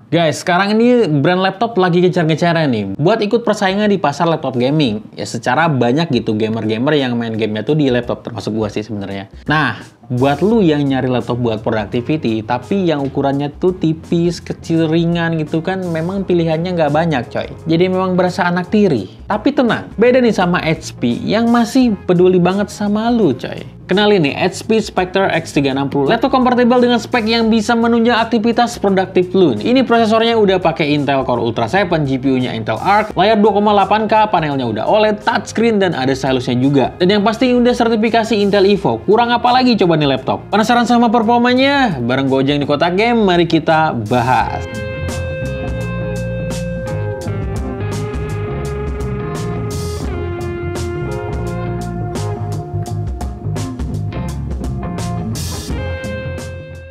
Guys, sekarang ini brand laptop lagi gencar-gencarnya nih buat ikut persaingan di pasar laptop gaming. Ya secara banyak gitu gamer-gamer yang main gamenya tuh di laptop, termasuk gua sih sebenarnya. Nah, buat lu yang nyari laptop buat productivity tapi yang ukurannya tuh tipis, kecil, ringan gitu kan, memang pilihannya nggak banyak coy. Jadi memang berasa anak tiri. Tapi tenang, beda nih sama HP yang masih peduli banget sama lu coy. Kenalin nih, HP Spectre X360, laptop kompatibel dengan spek yang bisa menunjang aktivitas produktif lu. Ini prosesornya udah pakai Intel Core Ultra 7, GPU-nya Intel Arc, layar 2,8K, panelnya udah OLED, touchscreen, dan ada stylusnya juga. Dan yang pasti udah sertifikasi Intel Evo. Kurang apa lagi coba nih laptop? Penasaran sama performanya? Bareng Gojeng di Kotak Game, mari kita bahas.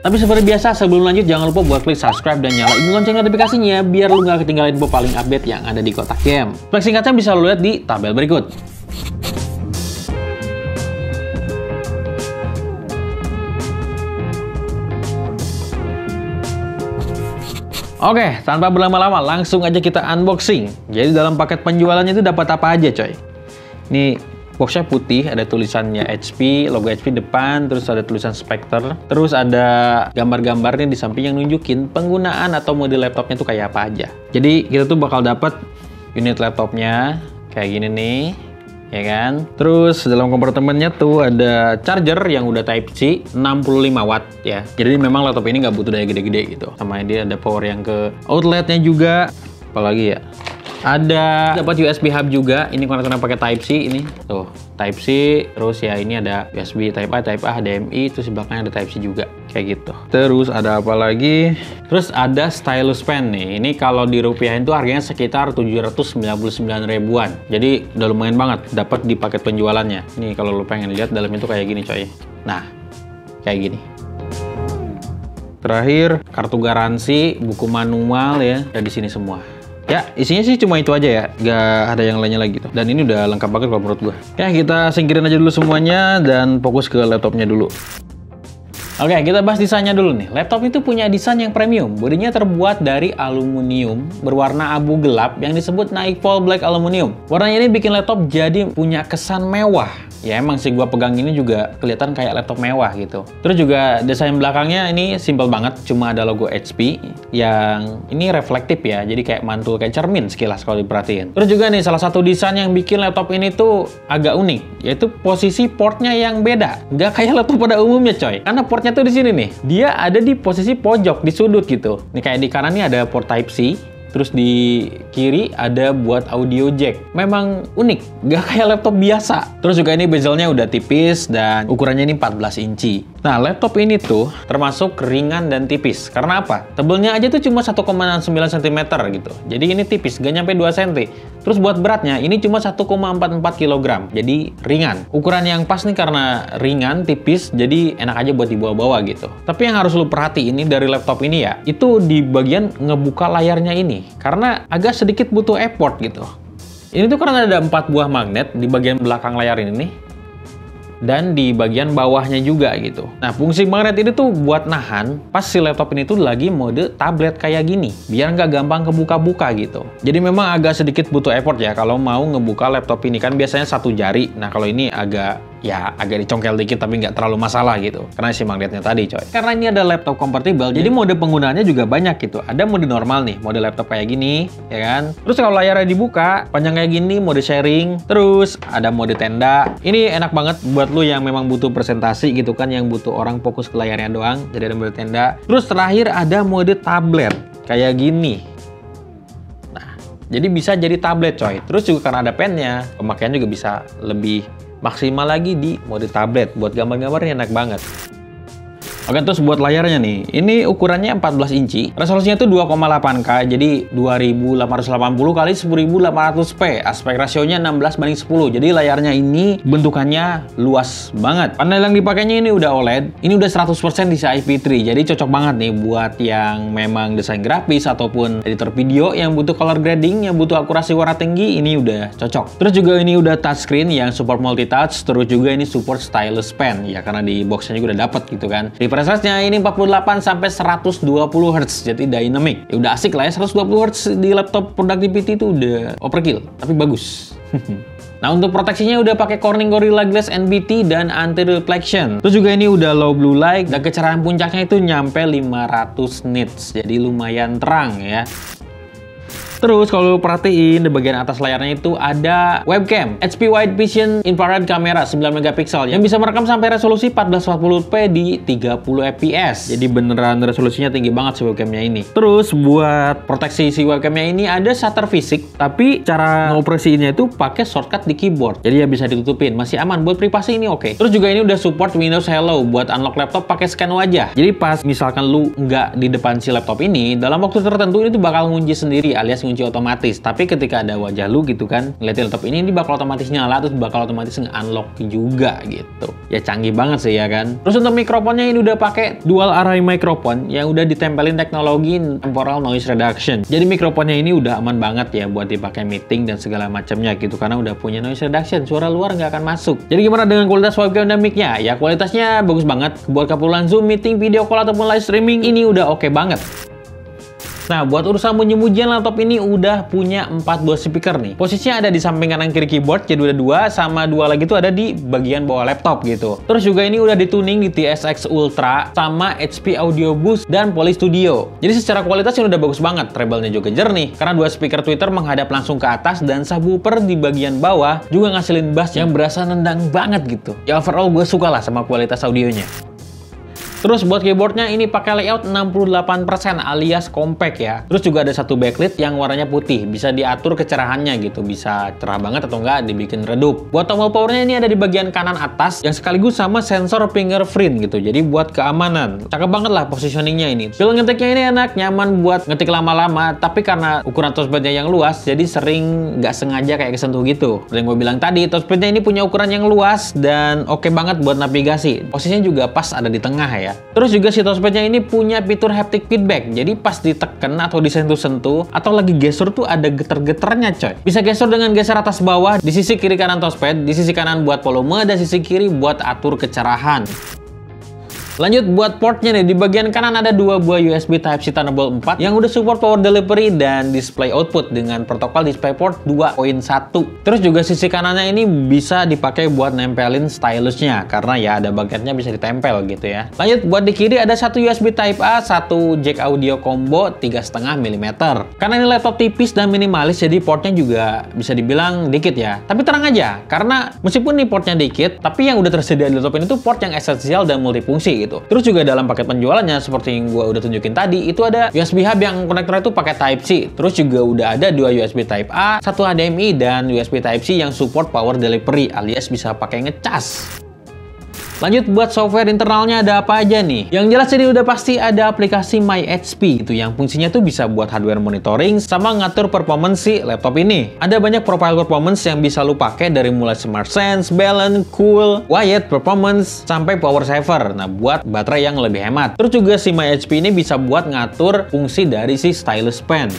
Tapi seperti biasa, sebelum lanjut jangan lupa buat klik subscribe dan nyalain lonceng notifikasinya biar lu nggak ketinggalan info paling update yang ada di Kotak Game. Spek singkatnya bisa lu lihat di tabel berikut. Oke, tanpa berlama-lama langsung aja kita unboxing. Jadi dalam paket penjualannya itu dapat apa aja coy? Ini boxnya putih, ada tulisannya HP, logo HP depan, terus ada tulisan Spectre, terus ada gambar-gambarnya di samping yang nunjukin penggunaan atau model laptopnya tuh kayak apa aja. Jadi kita tuh bakal dapet unit laptopnya kayak gini nih, ya kan? Terus dalam kompartemennya tuh ada charger yang udah Type C 65 watt ya. Jadi memang laptop ini nggak butuh daya gede-gede gitu. Sama dia ada power yang ke outletnya juga. Apalagi ya? Ada dapat USB hub juga. Ini konektornya pakai Type C ini. Tuh, Type C. Terus ya ini ada USB Type A, Type A, HDMI. Terus di belakangnya ada Type C juga. Kayak gitu. Terus ada apa lagi? Terus ada stylus pen nih. Ini kalau dirupiahin tuh harganya sekitar 799 ribuan. Jadi udah lumayan banget dapat di paket penjualannya. Nih kalau lu pengen lihat dalamnya tuh kayak gini coy. Nah, kayak gini. Terakhir kartu garansi, buku manual ya, ada di sini semua. Ya, isinya sih cuma itu aja ya, nggak ada yang lainnya lagi tuh. Dan ini udah lengkap banget kalau menurut gue. Ya, kita singkirin aja dulu semuanya dan fokus ke laptopnya dulu. Oke, kita bahas desainnya dulu nih. Laptop itu punya desain yang premium. Bodinya terbuat dari aluminium berwarna abu gelap yang disebut Nightfall Black Aluminium. Warnanya ini bikin laptop jadi punya kesan mewah. Ya emang sih gua pegang ini juga kelihatan kayak laptop mewah gitu. Terus juga desain belakangnya ini simple banget, cuma ada logo HP yang ini reflektif ya, jadi kayak mantul kayak cermin sekilas kalau diperhatiin. Terus juga nih salah satu desain yang bikin laptop ini tuh agak unik, yaitu posisi portnya yang beda. Nggak kayak laptop pada umumnya coy, karena portnya tuh di sini nih, dia ada di posisi pojok di sudut gitu. Nih kayak di kanan nih ada port Type C. Terus di kiri ada buat audio jack. Memang unik, nggak kayak laptop biasa. Terus juga ini bezelnya udah tipis dan ukurannya ini 14 inci. Nah, laptop ini tuh termasuk ringan dan tipis. Karena apa? Tebelnya aja tuh cuma 1,9 cm gitu. Jadi ini tipis, nggak nyampe 2 cm. Terus buat beratnya ini cuma 1,44 kg. Jadi ringan. Ukuran yang pas nih karena ringan, tipis, jadi enak aja buat dibawa-bawa gitu. Tapi yang harus lu perhatiin ini dari laptop ini ya, itu di bagian ngebuka layarnya ini. Karena agak sedikit butuh effort gitu. Ini tuh karena ada 4 buah magnet di bagian belakang layar ini nih. Dan di bagian bawahnya juga gitu. Nah, fungsi magnet ini tuh buat nahan pas si laptop ini tuh lagi mode tablet kayak gini. Biar nggak gampang kebuka-buka gitu. Jadi memang agak sedikit butuh effort ya kalau mau ngebuka laptop ini. Kan biasanya satu jari. Nah, kalau ini agak dicongkel dikit tapi nggak terlalu masalah gitu. Karena si magnetnya tadi coy. Karena ini ada laptop kompatibel, jadi mode penggunaannya juga banyak gitu. Ada mode normal nih, mode laptop kayak gini, ya kan. Terus kalau layarnya dibuka, panjang kayak gini, mode sharing. Terus ada mode tenda. Ini enak banget buat lu yang memang butuh presentasi gitu kan, yang butuh orang fokus ke layarnya doang. Jadi ada mode tenda. Terus terakhir ada mode tablet, kayak gini. Nah, jadi bisa jadi tablet coy. Terus juga karena ada pennya, pemakaian juga bisa lebih maksimal lagi di mode tablet. Buat gambar-gambarnya enak banget. Oke, terus buat layarnya nih, ini ukurannya 14 inci, resolusinya tuh 2,8K, jadi 2880 kali 1800p, aspek rasionya 16:10, jadi layarnya ini bentukannya luas banget. Panel yang dipakainya ini udah OLED, ini udah 100% di IP3, jadi cocok banget nih buat yang memang desain grafis ataupun editor video yang butuh color grading, yang butuh akurasi warna tinggi, ini udah cocok. Terus juga ini udah touchscreen yang support multi-touch, terus juga ini support stylus pen, ya karena di boxnya juga udah dapet gitu kan. Refresh rate-nya ini 48 sampai 120 Hz, jadi dynamic. Ya udah asik lah ya, 120 Hz di laptop productivity itu udah overkill, tapi bagus. Nah, untuk proteksinya udah pakai Corning Gorilla Glass NBT dan anti reflection. Terus juga ini udah low blue light dan kecerahan puncaknya itu nyampe 500 nits. Jadi lumayan terang ya. Terus kalau lu perhatiin di bagian atas layarnya itu ada webcam HP Wide Vision Infrared Camera 9 megapiksel yang bisa merekam sampai resolusi 1440p di 30 fps. Jadi beneran resolusinya tinggi banget si webcamnya ini. Terus buat proteksi si webcamnya ini ada shutter fisik, tapi cara ngoperasiinnya itu pakai shortcut di keyboard. Jadi ya bisa ditutupin, masih aman buat privasi ini oke. Terus juga ini udah support Windows Hello buat unlock laptop pakai scan wajah. Jadi pas misalkan lu nggak di depan si laptop ini, dalam waktu tertentu ini tuh bakal ngunci sendiri alias kunci otomatis. Tapi ketika ada wajah lu gitu kan ngeliatin laptop ini bakal otomatis nyala, terus bakal otomatis nge-unlock juga gitu. Ya canggih banget sih ya kan. Terus untuk mikrofonnya ini udah pakai dual array microphone yang udah ditempelin teknologi temporal noise reduction. Jadi mikrofonnya ini udah aman banget ya buat dipakai meeting dan segala macamnya gitu, karena udah punya noise reduction, suara luar nggak akan masuk. Jadi gimana dengan kualitas webcam dan mic-nya? Ya kualitasnya bagus banget buat keperluan Zoom, meeting, video call ataupun live streaming ini udah oke banget. Nah, buat urusan bunyi-bunyian laptop ini udah punya 4 buah speaker nih. Posisinya ada di samping kanan kiri keyboard, jadi udah 2, sama 2 lagi tuh ada di bagian bawah laptop gitu. Terus juga ini udah dituning di TSX Ultra, sama HP Audio Boost dan Poly Studio. Jadi secara kualitas ini udah bagus banget, treble-nya juga jernih, karena 2 speaker tweeter menghadap langsung ke atas dan subwoofer di bagian bawah juga ngasilin bass yang berasa nendang banget gitu. Ya overall gue suka lah sama kualitas audionya. Terus buat keyboardnya ini pakai layout 68% alias compact ya. Terus juga ada satu backlit yang warnanya putih, bisa diatur kecerahannya gitu, bisa cerah banget atau enggak dibikin redup. Buat tombol powernya ini ada di bagian kanan atas yang sekaligus sama sensor fingerprint gitu, jadi buat keamanan. Cakep banget lah positioningnya ini. Feel ngetiknya ini enak, nyaman buat ngetik lama-lama, tapi karena ukuran touchpadnya yang luas, jadi sering nggak sengaja kayak kesentuh gitu. Seperti yang gue bilang tadi, touchpadnya ini punya ukuran yang luas dan oke banget buat navigasi. Posisinya juga pas ada di tengah ya. Terus juga si touchpadnya ini punya fitur haptic feedback, jadi pas ditekan atau disentuh-sentuh atau lagi gestur tuh ada getar-getarnya coy. Bisa gestur dengan geser atas bawah di sisi kiri kanan touchpad, di sisi kanan buat volume dan sisi kiri buat atur kecerahan. Lanjut buat portnya nih, di bagian kanan ada 2 buah USB Type-C Thunderbolt 4 yang udah support power delivery dan display output dengan protokol DisplayPort 2.1. Terus juga sisi kanannya ini bisa dipakai buat nempelin stylusnya, karena ya ada bagiannya bisa ditempel gitu ya. Lanjut buat di kiri ada 1 USB Type A, 1 jack audio combo 3,5 mm. Karena ini laptop tipis dan minimalis, jadi portnya juga bisa dibilang dikit ya. Tapi tenang aja, karena meskipun nih portnya dikit, tapi yang udah tersedia di laptop ini tuh port yang esensial dan multifungsi gitu. Terus juga dalam paket penjualannya seperti yang gua udah tunjukin tadi, itu ada USB hub yang konektornya itu pakai Type-C. Terus juga udah ada 2 USB Type A, 1 HDMI dan USB Type-C yang support power delivery alias bisa pakai ngecas. Lanjut buat software internalnya ada apa aja nih? Yang jelas ini udah pasti ada aplikasi My HP gitu yang fungsinya tuh bisa buat hardware monitoring sama ngatur performance si laptop ini. Ada banyak profile performance yang bisa lu pakai dari mulai Smart Sense, Balance, Cool, Quiet, Performance sampai Power Saver. Nah, buat baterai yang lebih hemat. Terus juga si My HP ini bisa buat ngatur fungsi dari si stylus pen.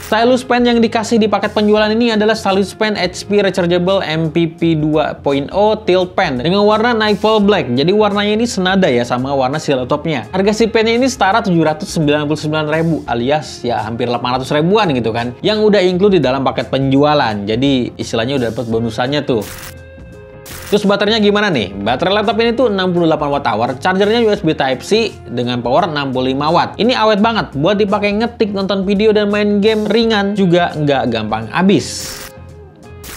Stylus pen yang dikasih di paket penjualan ini adalah stylus pen HP Rechargeable MPP 2.0 Tilt Pen dengan warna Nightfall Black. Jadi warnanya ini senada ya sama warna si laptopnya. Harga si pennya ini setara 799.000 alias ya hampir 800 ribuan gitu kan. Yang udah include di dalam paket penjualan. Jadi istilahnya udah dapat bonusannya tuh. Terus baterainya gimana nih? Baterai laptop ini tuh 68 Wh, chargernya USB Type-C dengan power 65 Watt. Ini awet banget buat dipakai ngetik, nonton video, dan main game ringan juga nggak gampang habis.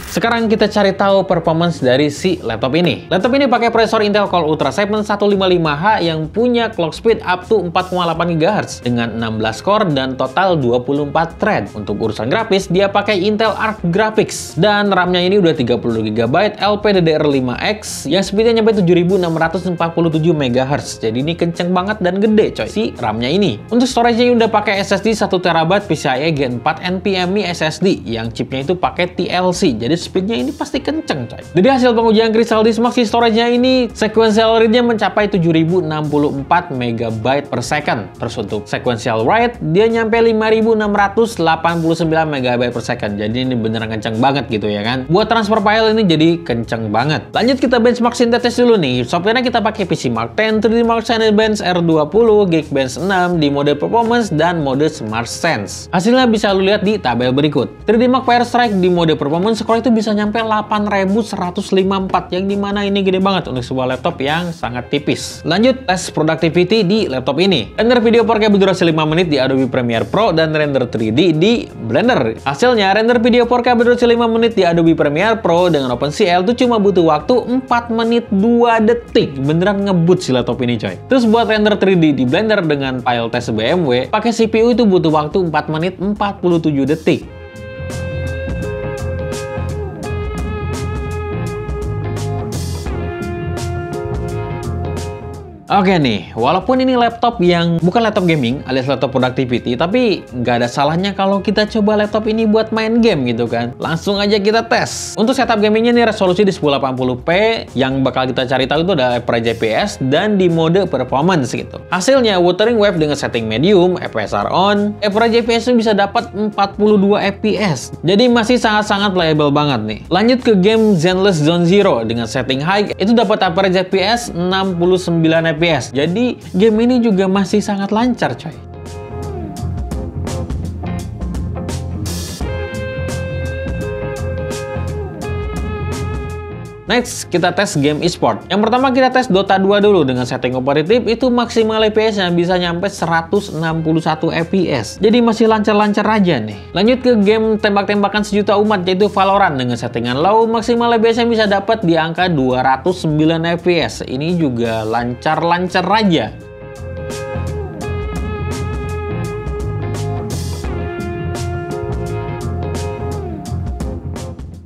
Sekarang kita cari tahu performance dari si laptop ini. Laptop ini pakai prosesor Intel Core Ultra 7 155H yang punya clock speed up to 4,8 GHz dengan 16 core dan total 24 thread. Untuk urusan grafis, dia pakai Intel Arc Graphics dan RAM-nya ini udah 32 GB LPDDR5X yang speednya nyampe 7647 MHz. Jadi ini kenceng banget dan gede coy si RAM-nya ini. Untuk storage-nya udah pakai SSD 1 TB PCIe Gen 4 NVMe SSD yang chipnya itu pakai TLC. Jadi speednya ini pasti kenceng coy. Dari hasil pengujian Crystal Disk Maxi Storage-nya ini, sequential read-nya mencapai 7064 MB per second. Terus untuk sequential write, dia nyampe 5689 MB per second. Jadi ini beneran kenceng banget gitu ya kan. Buat transfer file ini jadi kenceng banget. Lanjut kita benchmark Synthetis dulu nih. Software-nya kita pakai PC Mark 10, 3D Mark Cinebench R20, Geekbench 6 di mode performance dan mode Smart Sense. Hasilnya bisa lu lihat di tabel berikut. 3D Mark Fire Strike di mode performance score itu bisa nyampe 8154, yang dimana ini gede banget untuk sebuah laptop yang sangat tipis. Lanjut tes productivity di laptop ini. Render video 4K berdurasi 5 menit di Adobe Premiere Pro dan render 3D di Blender. Hasilnya render video 4K berdurasi 5 menit di Adobe Premiere Pro dengan OpenCL itu cuma butuh waktu 4 menit 2 detik. Beneran ngebut si laptop ini coy. Terus buat render 3D di Blender dengan file tes BMW, pakai CPU itu butuh waktu 4 menit 47 detik. Oke nih, walaupun ini laptop yang bukan laptop gaming alias laptop productivity, tapi nggak ada salahnya kalau kita coba laptop ini buat main game gitu kan. Langsung aja kita tes. Untuk setup gamingnya nih resolusi di 1080p, yang bakal kita cari tahu itu ada average FPS dan di mode performance gitu. Hasilnya Wuthering Wave dengan setting medium, FSR on, average FPS bisa dapat 42 FPS. Jadi masih sangat-sangat playable banget nih. Lanjut ke game Zenless Zone Zero dengan setting high, itu dapat average FPS 69 FPS. Jadi game ini juga masih sangat lancar coy. Next, kita tes game e-sport. Yang pertama kita tes Dota 2 dulu dengan setting kompetitif, itu maksimal FPS-nya bisa nyampe 161 FPS. Jadi masih lancar-lancar aja nih. Lanjut ke game tembak-tembakan sejuta umat, yaitu Valorant dengan settingan low, maksimal FPS-nya bisa dapat di angka 209 FPS. Ini juga lancar-lancar aja.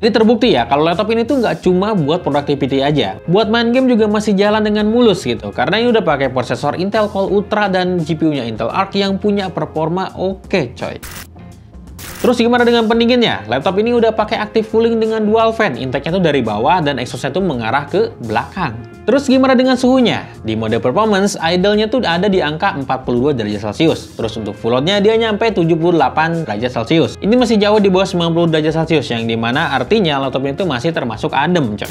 Ini terbukti ya, kalau laptop ini tuh nggak cuma buat productivity aja. Buat main game juga masih jalan dengan mulus gitu. Karena ini udah pakai prosesor Intel Core Ultra dan GPU-nya Intel Arc yang punya performa oke coy. Terus gimana dengan pendinginnya? Laptop ini udah pakai active cooling dengan dual fan. Intake-nya tuh dari bawah dan exhaust-nya tuh mengarah ke belakang. Terus gimana dengan suhunya? Di mode performance, idle-nya tuh ada di angka 42 derajat Celcius. Terus untuk full load-nya dia nyampe 78 derajat Celcius. Ini masih jauh di bawah 90 derajat Celcius, yang dimana artinya laptopnya itu masih termasuk adem coy.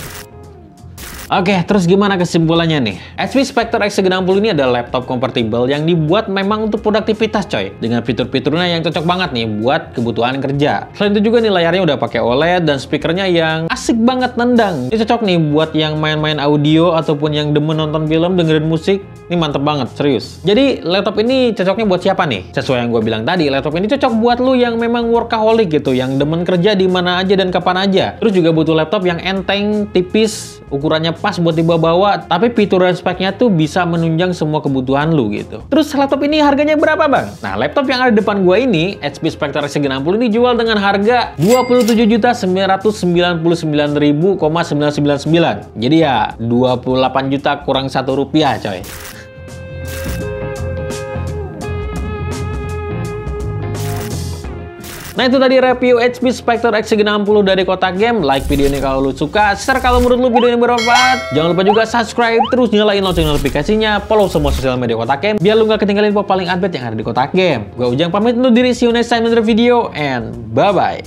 Oke, terus gimana kesimpulannya nih? HP Spectre X360 ini adalah laptop convertible yang dibuat memang untuk produktivitas coy. Dengan fitur-fiturnya yang cocok banget nih buat kebutuhan kerja. Selain itu juga nih layarnya udah pakai OLED dan speakernya yang asik banget nendang. Ini cocok nih buat yang main-main audio ataupun yang demen nonton film, dengerin musik. Ini mantep banget, serius. Jadi laptop ini cocoknya buat siapa nih? Sesuai yang gue bilang tadi, laptop ini cocok buat lu yang memang workaholic gitu, yang demen kerja di mana aja dan kapan aja. Terus juga butuh laptop yang enteng, tipis, ukurannya pas buat dibawa-bawa, tapi fitur dan speknya tuh bisa menunjang semua kebutuhan lu gitu. Terus laptop ini harganya berapa bang? Nah, laptop yang ada di depan gua ini, HP Spectre X360 ini jual dengan harga 27.999.999. Jadi ya 28 juta kurang 1 rupiah coy. Nah itu tadi review HP Spectre X360 dari Kotak Game. Like video ini kalau lu suka, share kalau menurut lu video ini bermanfaat. Jangan lupa juga subscribe, terus nyalain lonceng notifikasinya, follow semua sosial media Kotak Game, biar lu gak ketinggalin info paling update yang ada di Kotak Game. Gue Ujang pamit undur diri, see you next time in the video, and bye-bye.